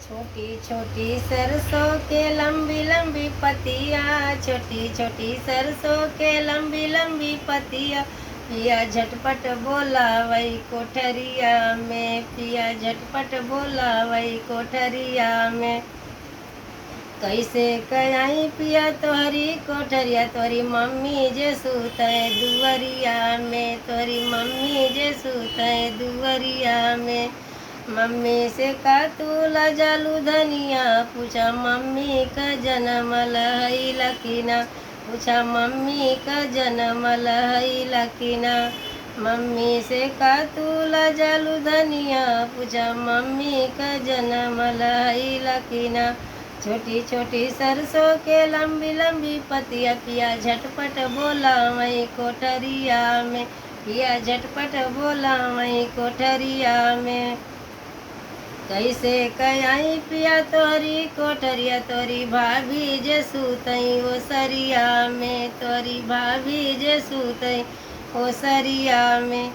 छोटी छोटी सरसों के लंबी लंबी पतिया, छोटी छोटी सरसों के लंबी लंबी पतिया, पिया झटपट बोला वही कोठरिया में, पिया झटपट बोला वही कोठरिया में। कैसे कयाई पिया तोहरी कोठरिया, तोहरी मम्मी जे सुते दुवरिया में, तोहरी मम्मी जे सुते दुवरिया में। मम्मी से का तू लजालू धनिया, पूछा मम्मी का जन्म लहई लकीना, पूछा मम्मी का जन्म लहई लकीना। मम्मी से का तू लजालू धनिया, पूछा मम्मी का जन्म लहई लकीना। छोटी छोटी सरसों के लंबी लंबी पतिया, पिया झटपट बोला वही कोठरिया में, पिया झटपट बोला वही कोठरिया में। कैसे कयाई पिया तोरी कोठरिया, तोरी भाभी जे सुतई ओ सरिया में, तोरी भाभी जे सुतई ओ सरिया में।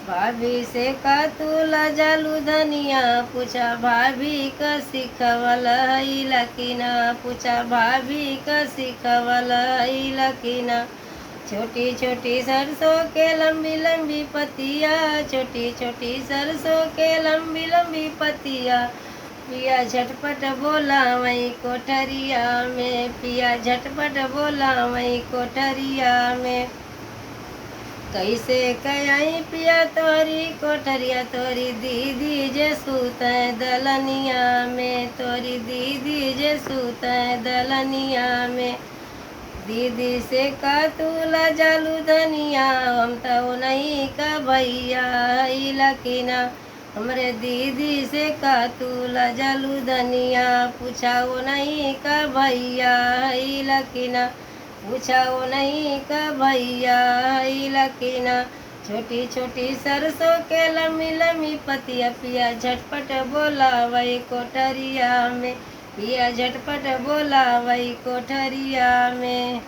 भाभी से का तू लजालू धनिया, पूछा भाभी का सिखवल हई लकीना, पूछा भाभी का सिखवल हई लकीना। छोटी छोटी सरसों के लंबी लंबी पतिया, छोटी छोटी सरसों के लंबी लंबी पतिया, पिया झटपट बोला वही कोठरिया में, पिया झटपट बोला वही कोठरिया में। कैसे कयाई पिया तोरी कोठरिया, तोरी दीदी जे सुते दलनिया में, तोरी दीदी जे सुते दलनिया में। दीदी से का तू लजालू धनिया, हम तो नहीं का भैया हई लकीना, हमरे दीदी से का तू लजालू धनिया, पूछा वो नहीं का भैया हई लकीना, पूछा वो नहीं का भैया हई लकीना। छोटी छोटी सरसों के लंबी लंबी पतिया, पिया झटपट बोला वही कोठरिया में, पिया झटपट बोला वही कोठरिया में।